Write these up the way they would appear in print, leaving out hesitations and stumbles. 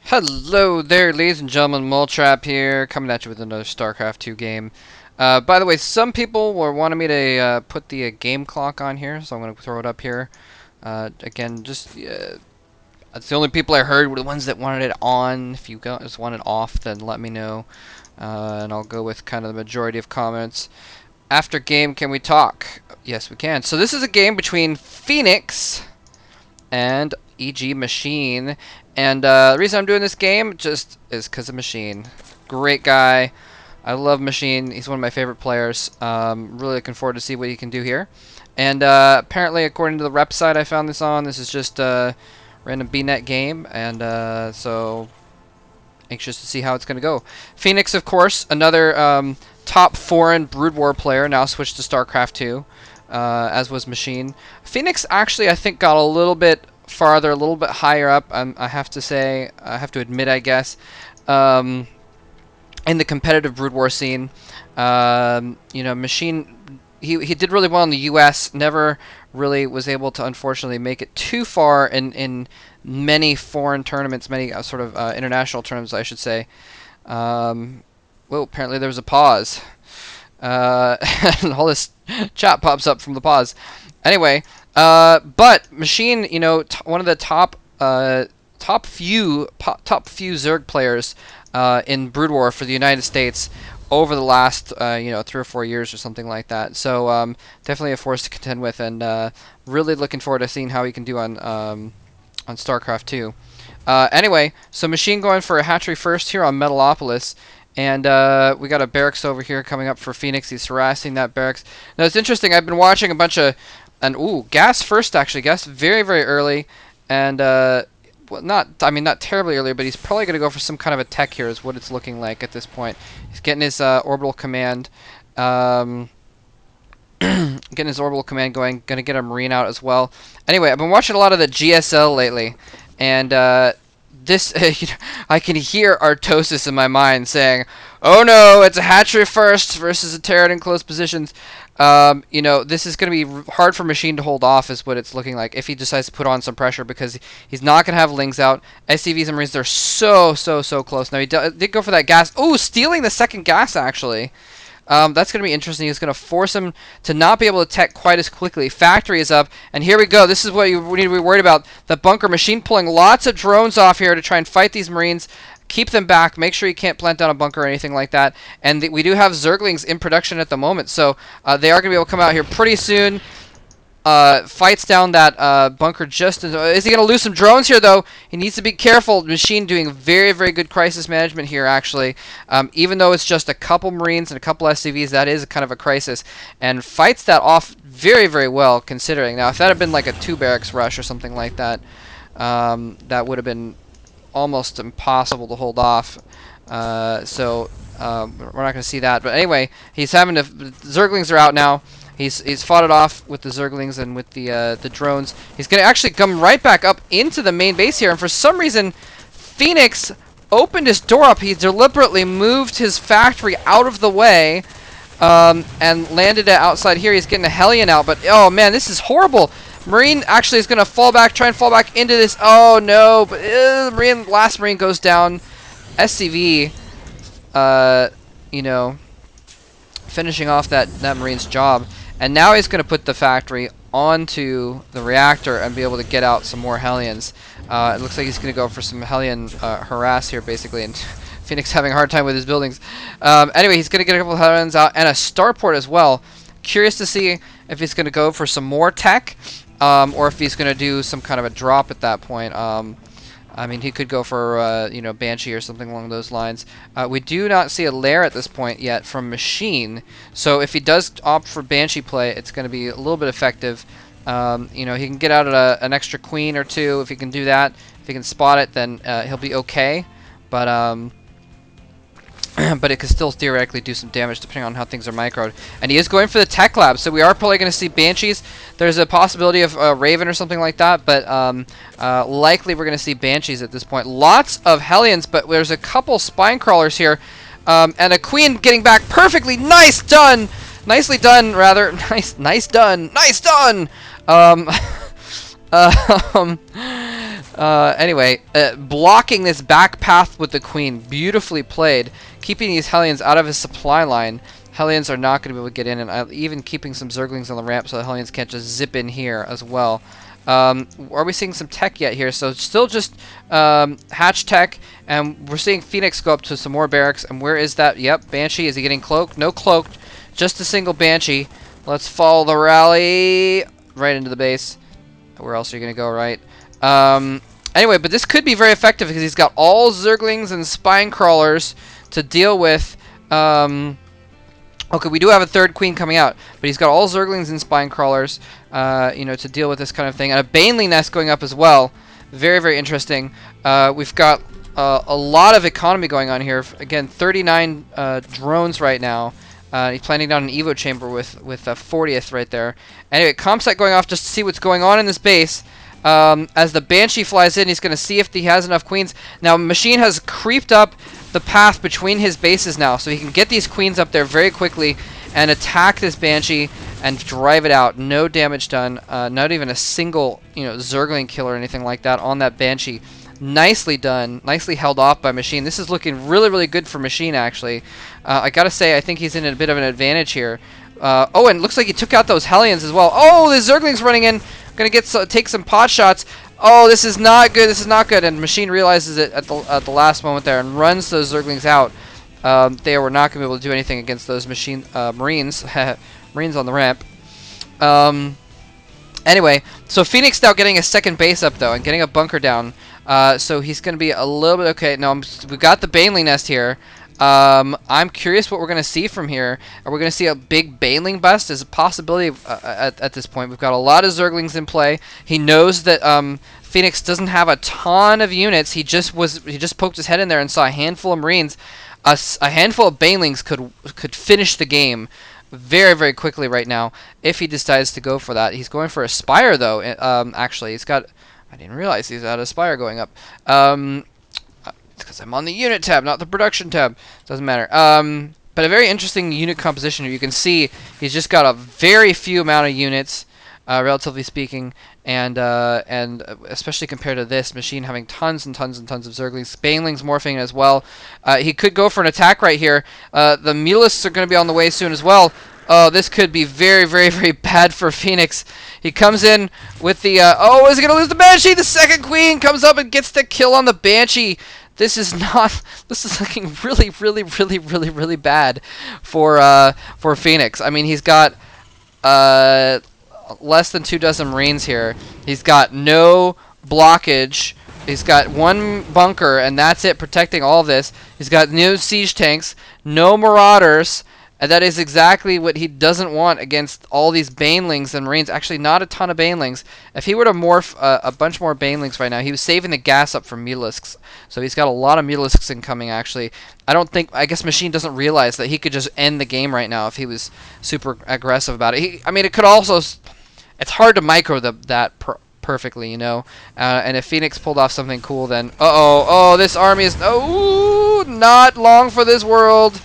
Hello there, ladies and gentlemen. Moltrap here, coming at you with another Starcraft 2 game. By the way, some people were wanting me to put the game clock on here, so I'm going to throw it up here. Again, it's the only people I heard were the ones that wanted it on. If you just want it off, then let me know, and I'll go with kind of the majority of comments. After game, can we talk? Yes, we can. So this is a game between Fenix and e.g. Machine, and the reason I'm doing this game just is because of Machine. Great guy. I love Machine. He's one of my favorite players. Really looking forward to see what he can do here. And apparently, according to the rep site I found this on, this is just a random BNet game, and so anxious to see how it's going to go. Fenix, of course, another top foreign Brood War player, now switched to Starcraft 2, as was Machine. Fenix actually, I think, got a little bit farther, a little bit higher up, I have to say, I have to admit, I guess, in the competitive Brood War scene. You know, Machine, he did really well in the US, never really was able to, unfortunately, make it too far in many foreign tournaments, many sort of international tournaments, I should say. Well, apparently there was a pause. And all this chat pops up from the pause. Anyway, but Machine, you know, one of the top few Zerg players in Brood War for the United States over the last you know, 3 or 4 years or something like that. So definitely a force to contend with, and really looking forward to seeing how he can do on StarCraft 2. Anyway, so Machine going for a hatchery first here on Metalopolis. And we got a barracks over here coming up for Fenix. He's harassing that barracks. Now it's interesting. I've been watching a bunch of, ooh, gas first actually. Gas very early, and well, not terribly early, but he's probably going to go for some kind of a tech here. Is what it's looking like at this point. He's getting his orbital command, getting his orbital command going. Going to get a marine out as well. Anyway, I've been watching a lot of the GSL lately, and this, you know, I can hear Artosis in my mind saying, "Oh no, it's a hatchery first versus a Terran in close positions." You know, this is going to be hard for Machine to hold off, is what it's looking like, if he decides to put on some pressure, because he's not going to have Lings out. SCVs and Marines, they're so close. Now, he did go for that gas. Oh, stealing the second gas, actually. That's going to be interesting. It's going to force him to not be able to tech quite as quickly. Factory is up, and here we go. This is what you need to be worried about. The bunker Machine pulling lots of drones off here to try and fight these Marines, keep them back, make sure you can't plant down a bunker or anything like that. And we do have Zerglings in production at the moment, so they are going to be able to come out here pretty soon. Fights down that bunker just as... Is he going to lose some drones here, though? He needs to be careful. Machine doing very good crisis management here, actually. Even though it's just a couple Marines and a couple SCVs, that is kind of a crisis. And fights that off very well, considering. Now, if that had been like a 2 barracks rush or something like that, that would have been almost impossible to hold off. So we're not going to see that. But anyway, he's having to... Zerglings are out now. He's fought it off with the Zerglings and with the drones. He's going to actually come right back up into the main base here. And for some reason, Fenix opened his door up. He deliberately moved his factory out of the way and landed it outside here. He's getting a Hellion out. But, oh, man, this is horrible. Marine actually is going to try and fall back into this. Oh, no. But last Marine goes down. SCV, you know, finishing off that Marine's job. And now he's going to put the factory onto the reactor and be able to get out some more Hellions. It looks like he's going to go for some Hellion harass here, basically, and Fenix having a hard time with his buildings. Anyway, he's going to get a couple of Hellions out and a starport as well. Curious to see if he's going to go for some more tech, or if he's going to do some kind of a drop at that point. I mean, he could go for, you know, Banshee or something along those lines. We do not see a lair at this point yet from Machine, so if he does opt for Banshee play, it's going to be a little bit effective. You know, he can get out an extra queen or two if he can do that. If he can spot it, then he'll be okay. But but it could still theoretically do some damage depending on how things are microed. And he is going for the tech lab, so we are probably going to see Banshees. There's a possibility of Raven or something like that, but likely we're going to see Banshees at this point. Lots of Hellions, but there's a couple Spine Crawlers here, and a Queen getting back perfectly. Nice done! Nicely done, rather. Nice done! Nice done! Anyway, blocking this back path with the queen. Beautifully played. Keeping these Hellions out of his supply line. Hellions are not going to be able to get in, and even keeping some Zerglings on the ramp so the Hellions can't just zip in here as well. Are we seeing some tech yet here? So still just hatch tech, and we're seeing Fenix go up to some more barracks. And where is that? Yep, Banshee. Is he getting cloaked? No cloaked. Just a single Banshee. Let's follow the rally right into the base. Where else are you going to go, right? Anyway, but this could be very effective because he's got all Zerglings and Spine Crawlers to deal with. Okay, we do have a third queen coming out, but he's got all Zerglings and Spine Crawlers, you know, to deal with this kind of thing. And a Baneling Nest going up as well. Very, very interesting. We've got a lot of economy going on here. Again, 39 drones right now. He's planting down an Evo chamber with a 40th right there. Anyway, Comsat going off just to see what's going on in this base. As the Banshee flies in, he's going to see if he has enough queens. Now, Machine has creeped up the path between his bases now, so he can get these queens up there very quickly and attack this Banshee and drive it out. No damage done. Not even a single, you know, Zergling kill or anything like that on that Banshee. Nicely done. Nicely held off by Machine. This is looking really, really good for Machine, actually. I gotta say, I think he's in a bit of an advantage here. Oh, and it looks like he took out those Hellions as well. Oh, the Zergling's running in. Gonna take some pot shots. Oh, this is not good. This is not good. And Machine realizes it at the last moment there and runs those Zerglings out. They were not gonna be able to do anything against those Marines. Marines on the ramp. Anyway, so Fenix now getting a second base up though and getting a bunker down. So he's gonna be a little bit okay. Now we've got the Baneling Nest here. I'm curious what we're going to see from here. Are we going to see a big Baneling bust? Is a possibility at this point. We've got a lot of Zerglings in play. He knows that Fenix doesn't have a ton of units. He just poked his head in there and saw a handful of Marines. A handful of Banelings could finish the game very, very quickly right now if he decides to go for that. He's going for a Spire though. Actually, he's got. I didn't realize he's got a Spire going up. Because I'm on the unit tab, not the production tab. Doesn't matter. But a very interesting unit composition here. You can see he's just got a very few amount of units, relatively speaking, and especially compared to this Machine having tons and tons and tons of Zerglings. Banelings morphing as well. He could go for an attack right here. The Mulists are going to be on the way soon as well. Oh, this could be very, very, very bad for Fenix. He comes in with the... oh, is he going to lose the Banshee? The second queen comes up and gets the kill on the Banshee. This is not. This is looking really, really, really, really, really bad for Fenix. I mean, he's got less than 24 Marines here. He's got no blockage. He's got one bunker, and that's it, protecting all of this. He's got no siege tanks, no Marauders. And that is exactly what he doesn't want against all these Banelings and Marines. Actually, not a ton of Banelings. If he were to morph a bunch more Banelings right now, he was saving the gas up for Mulisks. So he's got a lot of Mulisks incoming, actually. I guess Machine doesn't realize that he could just end the game right now if he was super aggressive about it. I mean, it could also... It's hard to micro that perfectly, you know? And if Fenix pulled off something cool, then... Oh, this army is... Oh, not long for this world.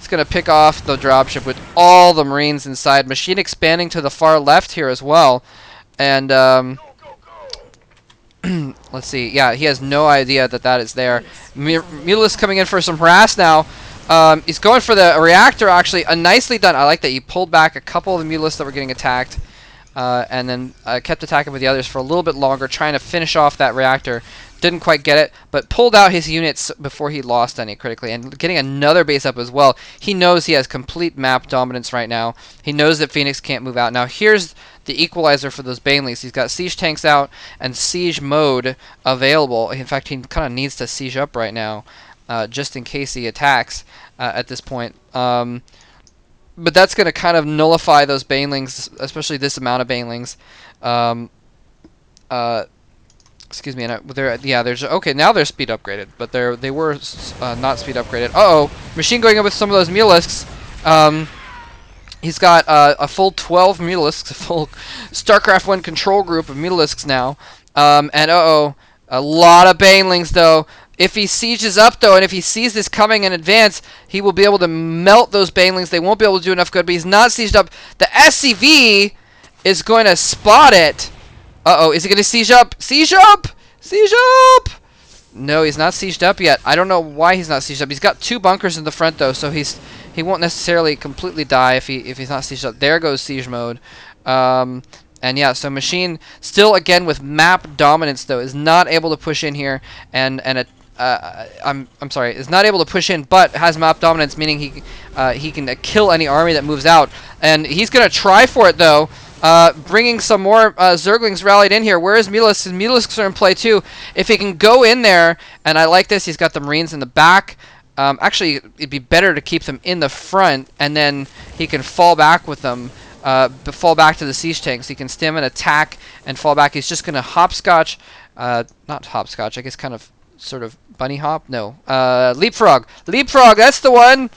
Going to pick off the dropship with all the Marines inside. Machine expanding to the far left here as well. And let's see. Yeah, he has no idea that is there. Mulus coming in for some harass now. He's going for the reactor, actually. Nicely done. I like that he pulled back a couple of the Mulus that were getting attacked. And then kept attacking with the others for a little bit longer, trying to finish off that reactor. Didn't quite get it, but pulled out his units before he lost any critically, and getting another base up as well. He knows he has complete map dominance right now. He knows that Fenix can't move out. Now here's the equalizer for those Banelings. He's got siege tanks out and siege mode available. In fact, he kind of needs to siege up right now, just in case he attacks at this point. But that's going to kind of nullify those Banelings, especially this amount of Banelings. Excuse me. There's okay. Now they're speed upgraded, but they were not speed upgraded. Machine going up with some of those Mulisks. He's got a full 12 Mulisks, a full StarCraft 1 control group of Mulisks now. And a lot of Banelings though. If he sieges up though, and if he sees this coming in advance, he will be able to melt those Banelings. They won't be able to do enough good, but he's not sieged up. The SCV is going to spot it. Is he going to siege up? Siege up! Siege up! No, he's not sieged up yet. I don't know why he's not sieged up. He's got 2 bunkers in the front though, so he won't necessarily completely die if he's not sieged up. There goes siege mode. And yeah, so Machine still again with map dominance though is not able to push in here I'm sorry, is not able to push in, but has map dominance, meaning he can kill any army that moves out. And he's gonna try for it though. Bringing some more Zerglings rallied in here. Where is Mulisks? And Mulisks are in play too. If he can go in there, and I like this, he's got the Marines in the back. Actually, it'd be better to keep them in the front, and then he can fall back with them. Fall back to the siege tanks. He can stem an attack and fall back. He's just going to hopscotch. Not hopscotch, I guess kind of sort of bunny hop. No. Leapfrog. Leapfrog, that's the one!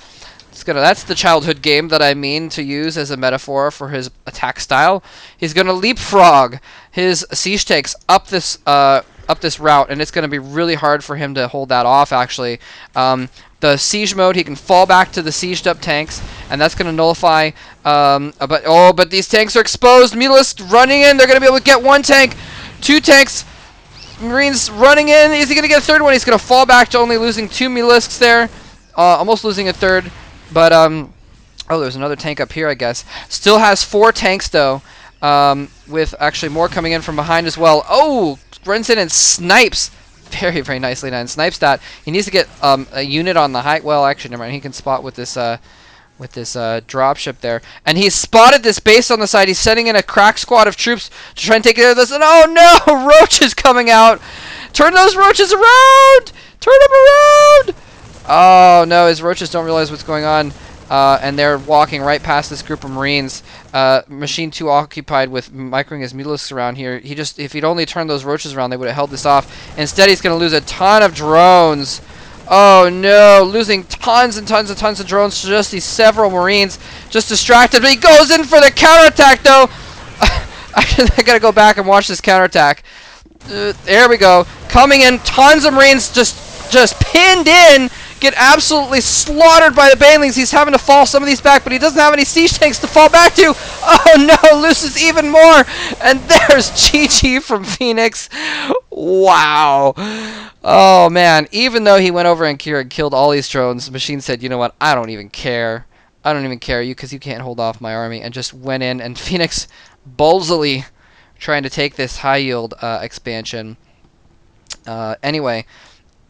That's the childhood game that I mean to use as a metaphor for his attack style. He's going to leapfrog his siege tanks up this route, and it's going to be really hard for him to hold that off, actually. The siege mode, he can fall back to the sieged up tanks, and that's going to nullify. But these tanks are exposed. Mutalisks running in. They're going to be able to get 1 tank, 2 tanks. Marines running in. Is he going to get a 3rd one? He's going to fall back to only losing 2 Mutalisks there. Almost losing a 3rd. But, oh, there's another tank up here, I guess. Still has 4 tanks, though, with actually more coming in from behind as well. Oh, runs in and snipes. Very, very nicely done. Snipes that. He needs to get a unit on the height. Well, actually, never mind. He can spot with this dropship there. And he's spotted this base on the side. He's sending in a crack squad of troops to try and take care of this. And oh, no! Roaches coming out! Turn those roaches around! Turn them around! Oh no, his roaches don't realize what's going on, and they're walking right past this group of Marines. Machine 2 occupied with microing his Mutalisks around here. If he'd only turned those roaches around, they would have held this off. Instead, he's going to lose a ton of drones. Oh no, losing tons and tons and tons of drones to just these several Marines. Just distracted, but he goes in for the counterattack though. I gotta go back and watch this counterattack. There we go. Coming in, tons of Marines just pinned in. Get absolutely slaughtered by the banelings. He's having to fall some of these back, but he doesn't have any siege tanks to fall back to. Oh no, loses even more. And there's GG from Fenix. Wow. Oh man, even though he went over and killed all these drones, Machine said, you know what, I don't even care. I don't even care because you can't hold off my army, and just went in, and Fenix ballsily trying to take this high yield expansion. Anyway,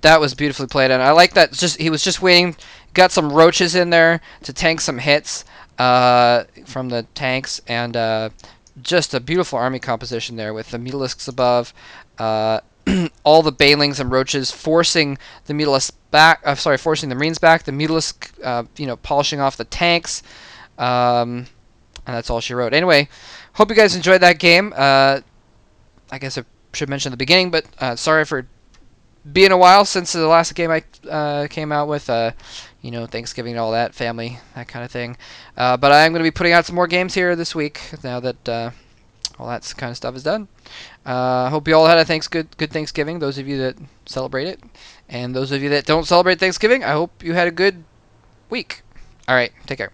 that was beautifully played, and I like that. He was just waiting, got some roaches in there to tank some hits from the tanks, and just a beautiful army composition there with the Mutalisks above, all the banelings and roaches forcing the Mutalisks back. Forcing the Marines back. The Mutalisk, polishing off the tanks, and that's all she wrote. Anyway, hope you guys enjoyed that game. I guess I should mention at the beginning, but sorry for being a while since the last game I came out with, Thanksgiving and all that, family, that kind of thing. But I am going to be putting out some more games here this week now that all that kind of stuff is done. Hope you all had a good Thanksgiving, those of you that celebrate it. And those of you that don't celebrate Thanksgiving, I hope you had a good week. All right, take care.